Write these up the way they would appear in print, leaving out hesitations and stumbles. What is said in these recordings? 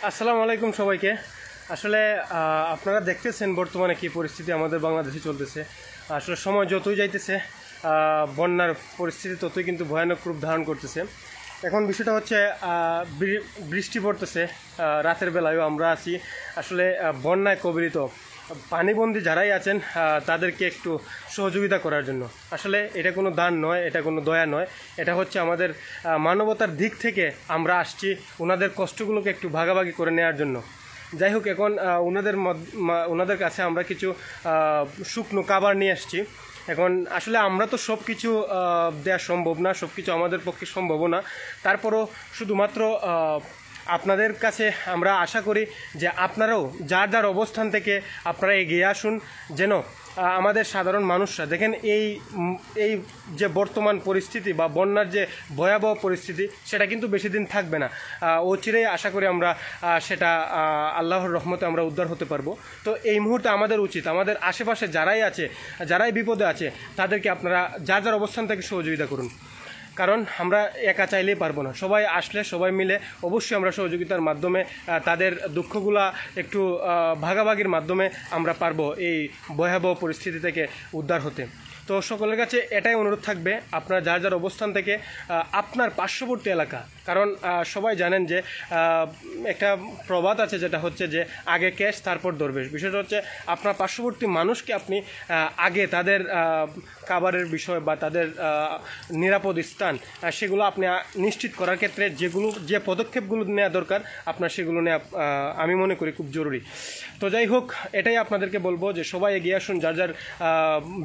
আসসালামু আলাইকুম সবাইকে। আসলে আপনারা দেখতেছেন বর্তমানে কি পরিস্থিতি আমাদের বাংলাদেশে চলতেছে। আসলে সময় যতই যাইতেছে বন্যার পরিস্থিতি ততই কিন্তু ভয়ানক রূপ ধারণ করতেছে। এখন বিষয়টা হচ্ছে বৃষ্টি পড়তেছে, রাতের বেলায়ও আমরা আছি আসলে বন্যায় কবলিত পানিবন্দী যারাই আছেন তাদেরকে একটু সহযোগিতা করার জন্য। আসলে এটা কোনো দান নয়, এটা কোনো দয়া নয়, এটা হচ্ছে আমাদের মানবতার দিক থেকে আমরা আসছি ওনাদের কষ্টগুলোকে একটু ভাগাভাগি করে নেওয়ার জন্য। যাই হোক, এখন ওনাদের কাছে আমরা কিছু শুকনো খাবার নিয়ে আসছি। এখন আসলে আমরা তো সব কিছু দেওয়া সম্ভব না, সব কিছু আমাদের পক্ষে সম্ভবও না। তারপরও শুধুমাত্র আপনাদের কাছে আমরা আশা করি যে আপনারাও যার যার অবস্থান থেকে আপনারা এগিয়ে আসুন, যেন আমাদের সাধারণ মানুষরা দেখেন এই যে বর্তমান পরিস্থিতি বা বন্যার যে ভয়াবহ পরিস্থিতি সেটা কিন্তু বেশি দিন থাকবে না। অচিরেই আশা করি আমরা সেটা আল্লাহর রহমতে আমরা উদ্ধার হতে পারবো। তো এই মুহূর্তে আমাদের উচিত আমাদের আশেপাশে যারাই আছে, যারাই বিপদে আছে, তাদেরকে আপনারা যার যার অবস্থান থেকে সহযোগিতা করুন। কারণ আমরা একা চাইলেই পারবো না, সবাই আসলে সবাই মিলে অবশ্যই আমরা সহযোগিতার মাধ্যমে তাদের দুঃখগুলা একটু ভাগাভাগির মাধ্যমে আমরা পারবো এই ভয়াবহ পরিস্থিতি থেকে উদ্ধার হতে। তো সকলের কাছে এটাই অনুরোধ থাকবে, আপনারা যার যার অবস্থান থেকে আপনার পার্শ্ববর্তী এলাকা, কারণ সবাই জানেন যে একটা প্রবাদ আছে যেটা হচ্ছে যে আগে ক্যাশ তারপর দরবেশ। বিষয়টা হচ্ছে আপনার পার্শ্ববর্তী মানুষকে আপনি আগে তাদের খাবারের বিষয় বা তাদের নিরাপদ স্থান সেগুলো আপনি নিশ্চিত করার ক্ষেত্রে যে পদক্ষেপগুলো নেওয়া দরকার আপনার সেগুলো নেওয়া আমি মনে করি খুব জরুরি। তো যাই হোক, এটাই আপনাদেরকে বলবো যে সবাই এগিয়ে আসুন, যার যার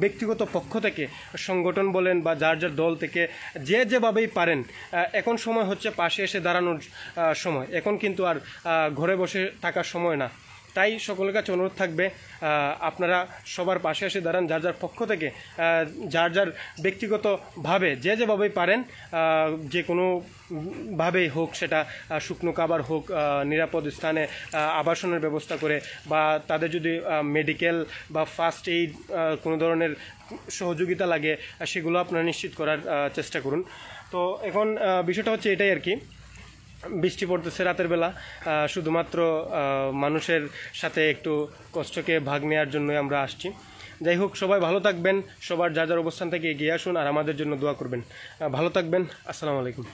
ব্যক্তিগত পক্ষ থেকে, সংগঠন বলেন বা যার যার দল থেকে যেভাবেই পারেন। এখন সময় হচ্ছে পাশে এসে দাঁড়ানোর সময়, এখন কিন্তু আর ঘরে বসে থাকার সময় না। তাই সকলের কাছে অনুরোধ থাকবে আপনারা সবার পাশে এসে দাঁড়ান, যার যার পক্ষ থেকে, যার যার ব্যক্তিগতভাবে যেভাবেই পারেন, যে কোনোভাবেই হোক, সেটা শুকনো খাবার হোক, নিরাপদ স্থানে আবাসনের ব্যবস্থা করে, বা তাদের যদি মেডিকেল বা ফার্স্ট এইড কোনো ধরনের সহযোগিতা লাগে সেগুলো আপনারা নিশ্চিত করার চেষ্টা করুন। তো এখন বিষয়টা হচ্ছে এটাই আর কি, বৃষ্টি পড়তেছে রাতের বেলা, শুধুমাত্র মানুষের সাথে একটু কষ্টকে ভাগ নেওয়ার জন্যই আমরা আসছি। যাই হোক, সবাই ভালো থাকবেন, সবার যার যার অবস্থান থেকে এগিয়ে আসুন আর আমাদের জন্য দোয়া করবেন। ভালো থাকবেন। আসসালামু আলাইকুম।